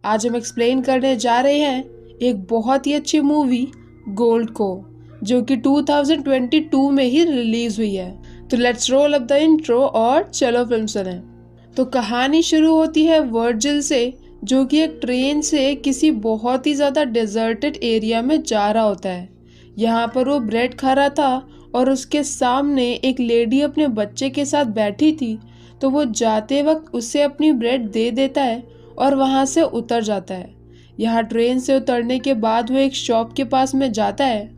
आज हम एक्सप्लेन करने जा रहे हैं एक बहुत ही अच्छी मूवी गोल्ड को, जो कि 2022 में ही रिलीज हुई है। तो let's roll up the intro और चलो फिल्म सुने। तो कहानी शुरू होती है वर्जिल से, जो कि एक ट्रेन से किसी बहुत ही ज़्यादा डेजर्टेड एरिया में जा रहा होता है। यहाँ पर वो ब्रेड खा रहा था और उसके सामने एक लेडी अपने बच्चे के साथ बैठी थी। तो वो जाते वक्त उसे अपनी ब्रेड दे देता है और वहाँ से उतर जाता है। यहाँ ट्रेन से उतरने के बाद वो एक शॉप के पास में जाता है,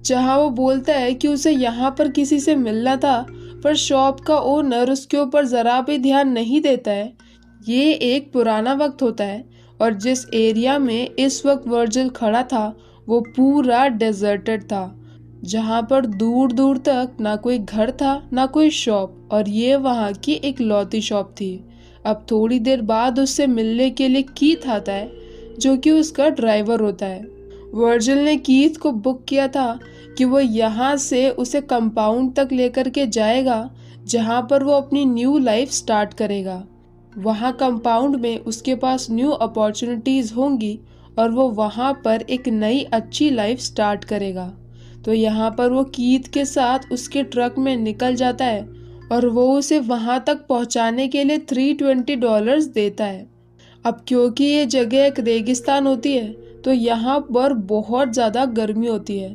जहाँ वो बोलता है कि उसे यहाँ पर किसी से मिलना था, पर शॉप का ओनर उसके ऊपर ज़रा भी ध्यान नहीं देता है। ये एक पुराना वक्त होता है और जिस एरिया में इस वक्त वर्जिल खड़ा था वो पूरा डेजर्टेड था, जहाँ पर दूर दूर तक ना कोई घर था ना कोई शॉप, और ये वहाँ की एक लौती शॉप थी। अब थोड़ी देर बाद उससे मिलने के लिए कीथ आता है, जो कि उसका ड्राइवर होता है। वर्जिल ने कीथ को बुक किया था कि वो यहाँ से उसे कंपाउंड तक लेकर के जाएगा, जहाँ पर वो अपनी न्यू लाइफ स्टार्ट करेगा। वहाँ कंपाउंड में उसके पास न्यू अपॉर्चुनिटीज़ होंगी और वो वहाँ पर एक नई अच्छी लाइफ स्टार्ट करेगा। तो यहाँ पर वो कीथ के साथ उसके ट्रक में निकल जाता है और वो उसे वहाँ तक पहुँचाने के लिए $320 देता है। अब क्योंकि ये जगह एक रेगिस्तान होती है तो यहाँ पर बहुत ज़्यादा गर्मी होती है।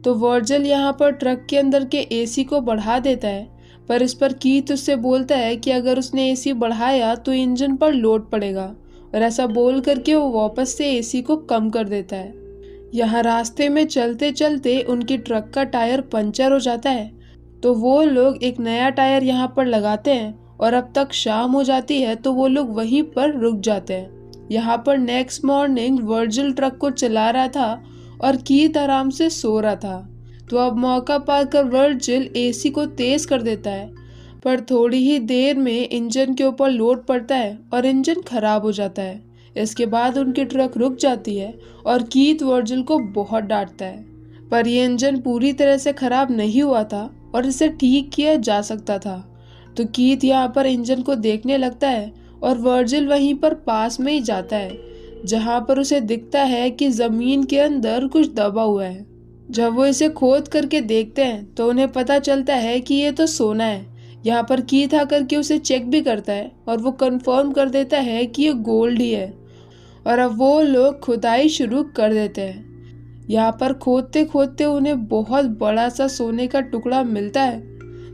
तो वर्जिल यहाँ पर ट्रक के अंदर के एसी को बढ़ा देता है, पर इस पर कीथ उससे बोलता है कि अगर उसने एसी बढ़ाया तो इंजन पर लोड पड़ेगा, और ऐसा बोल करके वो वापस से एसी को कम कर देता है। यहाँ रास्ते में चलते चलते उनकी ट्रक का टायर पंचर हो जाता है, तो वो लोग एक नया टायर यहाँ पर लगाते हैं और अब तक शाम हो जाती है तो वो लोग वहीं पर रुक जाते हैं। यहाँ पर नेक्स्ट मॉर्निंग वर्जिल ट्रक को चला रहा था और कीथ आराम से सो रहा था। तो अब मौका पाकर वर्जिल एसी को तेज कर देता है, पर थोड़ी ही देर में इंजन के ऊपर लोड पड़ता है और इंजन खराब हो जाता है। इसके बाद उनकी ट्रक रुक जाती है और कीथ वर्जिल को बहुत डांटता है, पर यह इंजन पूरी तरह से खराब नहीं हुआ था और इसे ठीक किया जा सकता था। तो कीथ यहाँ पर इंजन को देखने लगता है और वर्जिल वहीं पर पास में ही जाता है, जहाँ पर उसे दिखता है कि जमीन के अंदर कुछ दबा हुआ है। जब वो इसे खोद करके देखते हैं तो उन्हें पता चलता है कि ये तो सोना है। यहाँ पर कीथ आकर के उसे चेक भी करता है और वो कंफर्म कर देता है कि ये गोल्ड ही है, और अब वो लोग खुदाई शुरू कर देते हैं। यहाँ पर खोदते खोदते उन्हें बहुत बड़ा सा सोने का टुकड़ा मिलता है,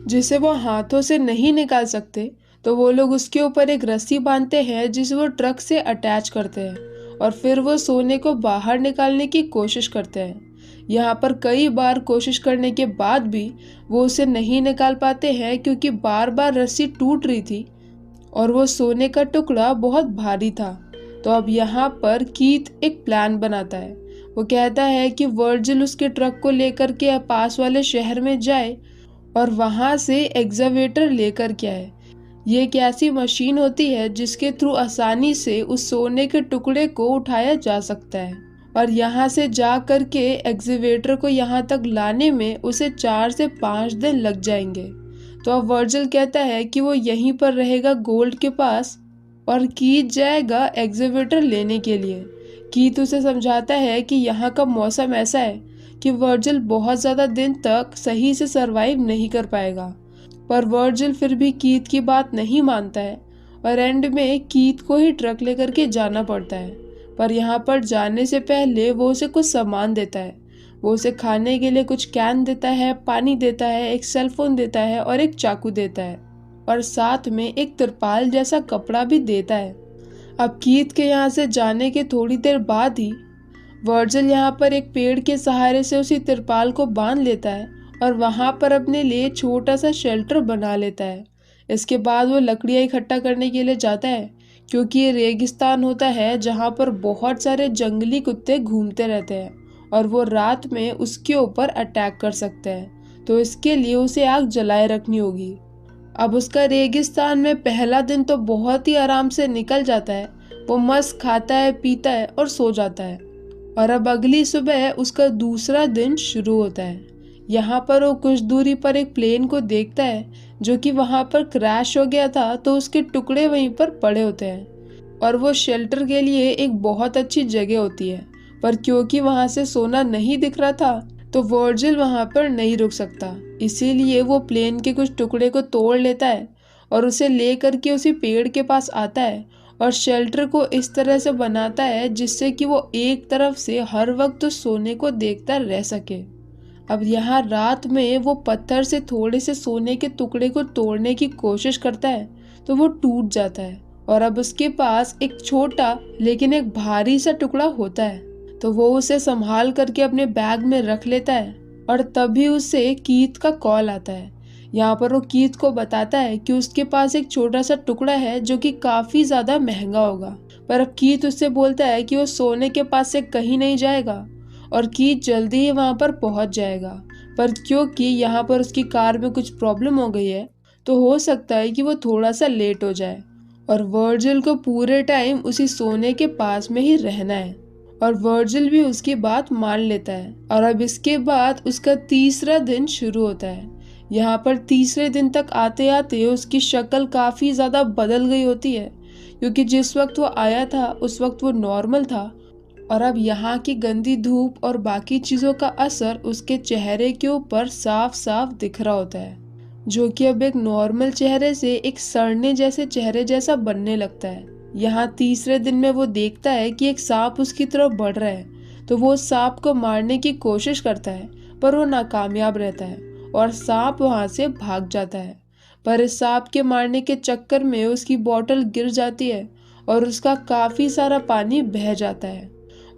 जिसे वो हाथों से नहीं निकाल सकते। तो वो लोग उसके ऊपर एक रस्सी बांधते हैं जिसे वो ट्रक से अटैच करते हैं और फिर वो सोने को बाहर निकालने की कोशिश करते हैं। यहाँ पर कई बार कोशिश करने के बाद भी वो उसे नहीं निकाल पाते हैं, क्योंकि बार बार रस्सी टूट रही थी और वो सोने का टुकड़ा बहुत भारी था। तो अब यहाँ पर कीथ एक प्लान बनाता है। वो कहता है कि वर्जिल उसके ट्रक को लेकर के पास वाले शहर में जाए और वहाँ से एक्सकवेटर लेकर के आए। ये एक ऐसी मशीन होती है जिसके थ्रू आसानी से उस सोने के टुकड़े को उठाया जा सकता है, और यहाँ से जा कर के एक्सकवेटर को यहाँ तक लाने में उसे 4 से 5 दिन लग जाएंगे। तो अब वर्जिल कहता है कि वो यहीं पर रहेगा गोल्ड के पास और कीथ जाएगा एक्सकवेटर लेने के लिए। कीथ उसे समझाता है कि यहाँ का मौसम ऐसा है कि वर्जिल बहुत ज़्यादा दिन तक सही से सरवाइव नहीं कर पाएगा, पर वर्जिल फिर भी कीथ की बात नहीं मानता है और एंड में कीथ को ही ट्रक लेकर के जाना पड़ता है। पर यहाँ पर जाने से पहले वो उसे कुछ सामान देता है। वो उसे खाने के लिए कुछ कैन देता है, पानी देता है, एक सेल फोन देता है और एक चाकू देता है, और साथ में एक तिरपाल जैसा कपड़ा भी देता है। अब कीथ के यहाँ से जाने के थोड़ी देर बाद ही वर्जिल यहाँ पर एक पेड़ के सहारे से उसी तिरपाल को बांध लेता है और वहाँ पर अपने लिए छोटा सा शेल्टर बना लेता है। इसके बाद वो लकड़ियाँ इकट्ठा करने के लिए जाता है, क्योंकि ये रेगिस्तान होता है जहाँ पर बहुत सारे जंगली कुत्ते घूमते रहते हैं और वो रात में उसके ऊपर अटैक कर सकते हैं। तो इसके लिए उसे आग जलाए रखनी होगी। अब उसका रेगिस्तान में पहला दिन तो बहुत ही आराम से निकल जाता है। वो मस्त खाता है, पीता है और सो जाता है। और अब अगली सुबह उसका दूसरा दिन शुरू होता है। यहाँ पर वो कुछ दूरी पर एक प्लेन को देखता है जो कि वहाँ पर क्रैश हो गया था, तो उसके टुकड़े वहीं पर पड़े होते हैं। और वो शेल्टर के लिए एक बहुत अच्छी जगह होती है। पर क्योंकि वहां से सोना नहीं दिख रहा था तो वर्जिल वहां पर नहीं रुक सकता, इसीलिए वो प्लेन के कुछ टुकड़े को तोड़ लेता है और उसे ले करके उसी पेड़ के पास आता है और शेल्टर को इस तरह से बनाता है जिससे कि वो एक तरफ से हर वक्त उस सोने को देखता रह सके। अब यहाँ रात में वो पत्थर से थोड़े से सोने के टुकड़े को तोड़ने की कोशिश करता है तो वो टूट जाता है और अब उसके पास एक छोटा लेकिन एक भारी सा टुकड़ा होता है, तो वो उसे संभाल करके अपने बैग में रख लेता है। और तभी उसे कीथ का कॉल आता है। यहाँ पर वो कीथ को बताता है कि उसके पास एक छोटा सा टुकड़ा है जो कि काफी ज्यादा महंगा होगा। पर अब कीथ उससे बोलता है कि वो सोने के पास से कहीं नहीं जाएगा और कीथ जल्दी ही वहां पर पहुंच जाएगा। पर क्योंकि यहाँ पर उसकी कार में कुछ प्रॉब्लम हो गई है तो हो सकता है कि वो थोड़ा सा लेट हो जाए और वर्जिल को पूरे टाइम उसी सोने के पास में ही रहना है और वर्जिल भी उसकी बात मान लेता है। और अब इसके बाद उसका तीसरा दिन शुरू होता है। यहाँ पर तीसरे दिन तक आते आते उसकी शक्ल काफी ज्यादा बदल गई होती है, क्योंकि जिस वक्त वो आया था उस वक्त वो नॉर्मल था और अब यहाँ की गंदी धूप और बाकी चीजों का असर उसके चेहरे के ऊपर साफ साफ दिख रहा होता है, जो कि अब एक नॉर्मल चेहरे से एक सड़ने जैसे चेहरे जैसा बनने लगता है। यहाँ तीसरे दिन में वो देखता है कि एक सांप उसकी तरफ बढ़ रहा है, तो वो उस सांप को मारने की कोशिश करता है पर वो नाकामयाब रहता है और सांप वहां से भाग जाता है। पर इस सांप के मारने के चक्कर में उसकी बोतल गिर जाती है और उसका काफी सारा पानी बह जाता है।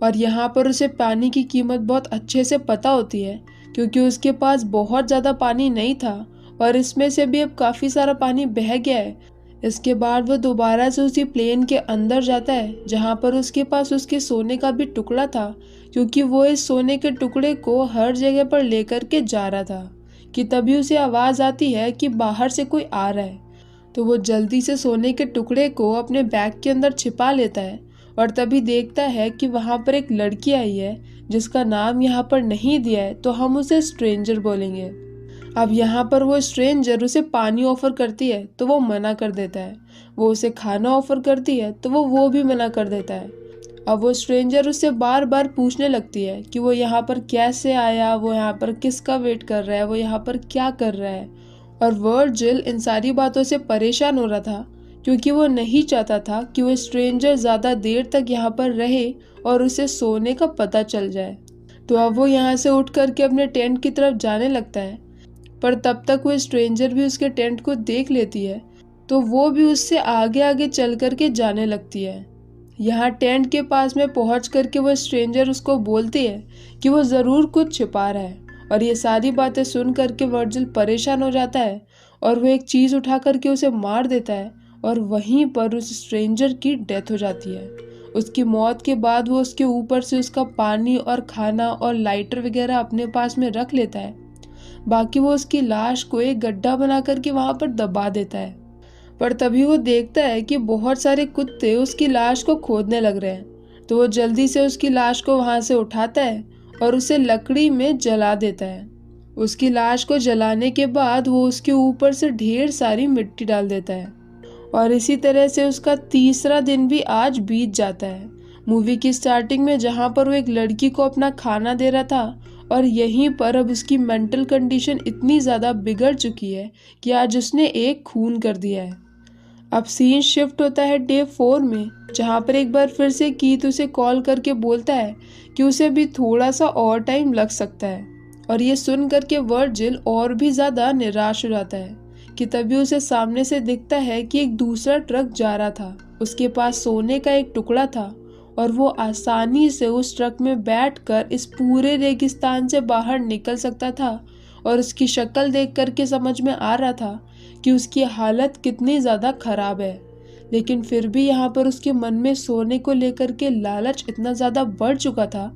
और यहाँ पर उसे पानी की कीमत बहुत अच्छे से पता होती है, क्योंकि उसके पास बहुत ज्यादा पानी नहीं था और इसमें से भी अब काफी सारा पानी बह गया है। इसके बाद वो दोबारा से उसी प्लेन के अंदर जाता है जहाँ पर उसके पास उसके सोने का भी टुकड़ा था, क्योंकि वो इस सोने के टुकड़े को हर जगह पर लेकर के जा रहा था कि तभी उसे आवाज आती है कि बाहर से कोई आ रहा है। तो वो जल्दी से सोने के टुकड़े को अपने बैग के अंदर छिपा लेता है और तभी देखता है कि वहां पर एक लड़की आई है जिसका नाम यहाँ पर नहीं दिया है, तो हम उसे स्ट्रेंजर बोलेंगे। अब यहाँ पर वो स्ट्रेंजर उसे पानी ऑफर करती है तो वो मना कर देता है। वो उसे खाना ऑफर करती है तो वो भी मना कर देता है। अब वो स्ट्रेंजर उससे बार बार पूछने लगती है कि वो यहाँ पर कैसे आया, वो यहाँ पर किसका वेट कर रहा है, वो यहाँ पर क्या कर रहा है। और वर्जिल इन सारी बातों से परेशान हो रहा था, क्योंकि वो नहीं चाहता था कि वो स्ट्रेंजर ज़्यादा देर तक यहाँ पर रहे और उसे सोने का पता चल जाए। तो अब वो यहाँ से उठ करके अपने टेंट की तरफ जाने लगता है, पर तब तक वो स्ट्रेंजर भी उसके टेंट को देख लेती है तो वो भी उससे आगे आगे चल करके जाने लगती है। यहाँ टेंट के पास में पहुँच करके वो स्ट्रेंजर उसको बोलती है कि वो ज़रूर कुछ छिपा रहा है। और ये सारी बातें सुन करके वर्जिल परेशान हो जाता है और वो एक चीज़ उठा करके उसे मार देता है और वहीं पर उस स्ट्रेंजर की डेथ हो जाती है। उसकी मौत के बाद वो उसके ऊपर से उसका पानी और खाना और लाइटर वगैरह अपने पास में रख लेता है। बाकी वो उसकी लाश को एक गड्ढा बना करके वहां पर दबा देता है। पर तभी वो देखता है कि बहुत सारे कुत्ते उसकी लाश को खोदने लग रहे हैं, तो वो जल्दी से उसकी लाश को वहां से उठाता है और उसे लकड़ी में जला देता है। उसकी लाश को जलाने के बाद वो उसके ऊपर से ढेर सारी मिट्टी डाल देता है और इसी तरह से उसका तीसरा दिन भी आज बीत जाता है। मूवी की स्टार्टिंग में जहाँ पर वो एक लड़की को अपना खाना दे रहा था और यहीं पर अब उसकी मेंटल कंडीशन इतनी ज़्यादा बिगड़ चुकी है कि आज उसने एक खून कर दिया है। अब सीन शिफ्ट होता है डे 4 में, जहाँ पर एक बार फिर से कीथ उसे कॉल करके बोलता है कि उसे भी थोड़ा सा और टाइम लग सकता है। और ये सुन करके वर्जिल और भी ज़्यादा निराश हो जाता है कि तभी उसे सामने से दिखता है कि एक दूसरा ट्रक जा रहा था। उसके पास सोने का एक टुकड़ा था और वो आसानी से उस ट्रक में बैठकर इस पूरे रेगिस्तान से बाहर निकल सकता था। और उसकी शक्ल देख करके समझ में आ रहा था कि उसकी हालत कितनी ज़्यादा खराब है, लेकिन फिर भी यहाँ पर उसके मन में सोने को लेकर के लालच इतना ज़्यादा बढ़ चुका था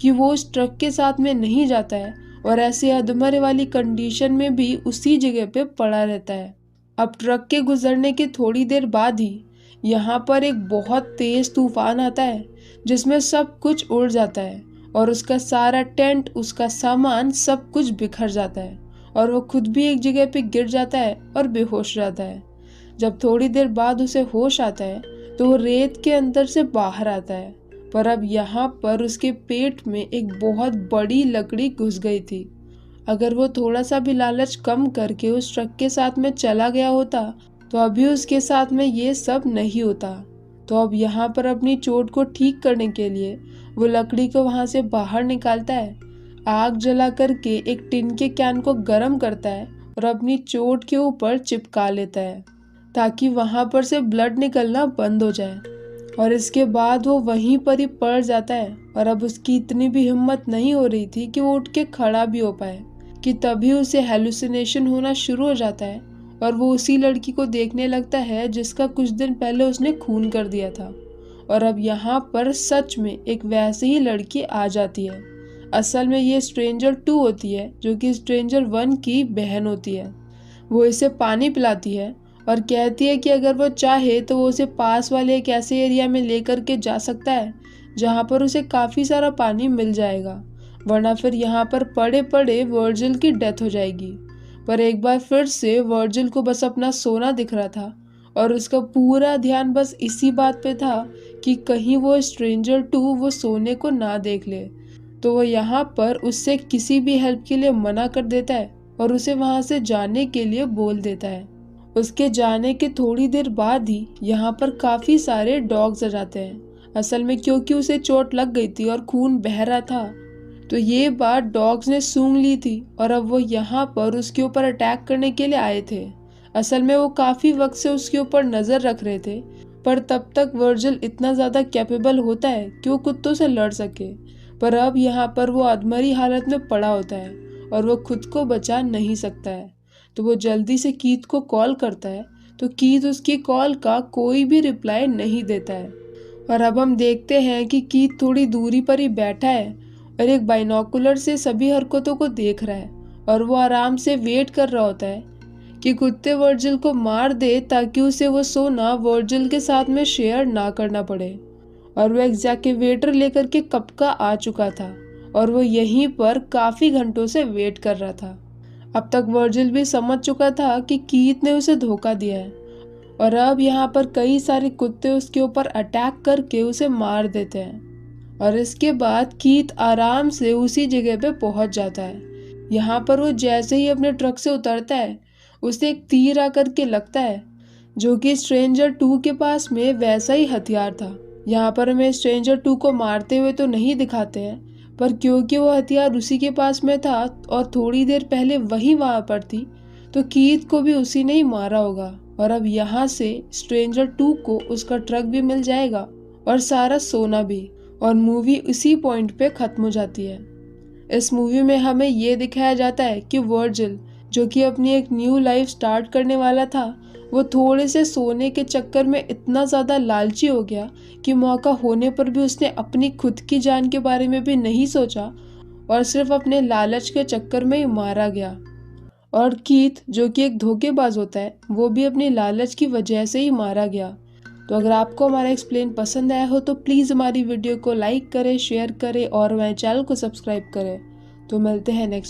कि वो उस ट्रक के साथ में नहीं जाता है और ऐसे अधमरे वाली कंडीशन में भी उसी जगह पे पड़ा रहता है। अब ट्रक के गुजरने के थोड़ी देर बाद ही यहाँ पर एक बहुत तेज तूफान आता है जिसमें सब कुछ उड़ जाता है और उसका सारा टेंट, उसका सामान, सब कुछ बिखर जाता है और वो खुद भी एक जगह पे गिर जाता है और बेहोश रहता है। जब थोड़ी देर बाद उसे होश आता है तो वो रेत के अंदर से बाहर आता है। पर अब यहाँ पर उसके पेट में एक बहुत बड़ी लकड़ी घुस गई थी। अगर वो थोड़ा सा भी लालच कम करके उस ट्रक के साथ में चला गया होता तो अभी उसके साथ में ये सब नहीं होता। तो अब यहाँ पर अपनी चोट को ठीक करने के लिए वो लकड़ी को वहाँ से बाहर निकालता है, आग जला करके एक टिन के कैन को गर्म करता है और अपनी चोट के ऊपर चिपका लेता है ताकि वहाँ पर से ब्लड निकलना बंद हो जाए। और इसके बाद वो वहीं पर ही पड़ जाता है और अब उसकी इतनी भी हिम्मत नहीं हो रही थी कि वो उठ के खड़ा भी हो पाए कि तभी उसे हेलुसिनेशन होना शुरू हो जाता है और वो उसी लड़की को देखने लगता है जिसका कुछ दिन पहले उसने खून कर दिया था। और अब यहाँ पर सच में एक वैसे ही लड़की आ जाती है। असल में ये स्ट्रेंजर 2 होती है जो कि स्ट्रेंजर 1 की बहन होती है। वो इसे पानी पिलाती है और कहती है कि अगर वो चाहे तो वो उसे पास वाले एक ऐसे एरिया में लेकर के जा सकता है जहाँ पर उसे काफ़ी सारा पानी मिल जाएगा, वरना फिर यहाँ पर पड़े पड़े वर्जिल की डेथ हो जाएगी। पर एक बार फिर से वर्जिल को बस अपना सोना दिख रहा था और उसका पूरा ध्यान बस इसी बात पे था कि कहीं वो स्ट्रेंजर 2 वो सोने को ना देख ले। तो वो यहाँ पर उससे किसी भी हेल्प के लिए मना कर देता है और उसे वहाँ से जाने के लिए बोल देता है। उसके जाने के थोड़ी देर बाद ही यहाँ पर काफ़ी सारे डॉग्स आ जाते हैं। असल में क्योंकि उसे चोट लग गई थी और खून बह रहा था तो ये बात डॉग्स ने सूंघ ली थी और अब वो यहाँ पर उसके ऊपर अटैक करने के लिए आए थे। असल में वो काफ़ी वक्त से उसके ऊपर नज़र रख रहे थे, पर तब तक वर्जिल इतना ज़्यादा कैपेबल होता है कि वो कुत्तों से लड़ सके। पर अब यहाँ पर वो अधमरी हालत में पड़ा होता है और वो खुद को बचा नहीं सकता है। तो वो जल्दी से कीथ को कॉल करता है तो कीथ उसकी कॉल का कोई भी रिप्लाई नहीं देता है। और अब हम देखते हैं कि कीथ थोड़ी दूरी पर ही बैठा है और एक बाइनोकुलर से सभी हरकतों को देख रहा है और वो आराम से वेट कर रहा होता है कि कुत्ते वर्जिल को मार दे ताकि उसे वो सोना वर्जिल के साथ में शेयर ना करना पड़े। और वो एग्जैक्टिवेटर लेकर के कब का आ चुका था और वो यहीं पर काफ़ी घंटों से वेट कर रहा था। अब तक वर्जिल भी समझ चुका था कि कीथ ने उसे धोखा दिया है और अब यहाँ पर कई सारे कुत्ते उसके ऊपर अटैक करके उसे मार देते हैं। और इसके बाद कीथ आराम से उसी जगह पे पहुंच जाता है। यहाँ पर वो जैसे ही अपने ट्रक से उतरता है उसे एक तीर आकर के लगता है जो कि स्ट्रेंजर 2 के पास में वैसा ही हथियार था। यहाँ पर हमें स्ट्रेंजर 2 को मारते हुए तो नहीं दिखाते हैं, पर क्योंकि वो हथियार उसी के पास में था और थोड़ी देर पहले वही वहाँ पर थी तो कीथ को भी उसी ने ही मारा होगा। और अब यहाँ से स्ट्रेंजर 2 को उसका ट्रक भी मिल जाएगा और सारा सोना भी, और मूवी उसी पॉइंट पे खत्म हो जाती है। इस मूवी में हमें ये दिखाया जाता है कि वर्जिल जो कि अपनी एक न्यू लाइफ स्टार्ट करने वाला था वो थोड़े से सोने के चक्कर में इतना ज़्यादा लालची हो गया कि मौका होने पर भी उसने अपनी खुद की जान के बारे में भी नहीं सोचा और सिर्फ अपने लालच के चक्कर में ही मारा गया। और कीथ जो कि एक धोखेबाज होता है वो भी अपनी लालच की वजह से ही मारा गया। तो अगर आपको हमारा एक्सप्लेन पसंद आया हो तो प्लीज़ हमारी वीडियो को लाइक करें, शेयर करें और हमारे चैनल को सब्सक्राइब करें। तो मिलते हैं नेक्स्ट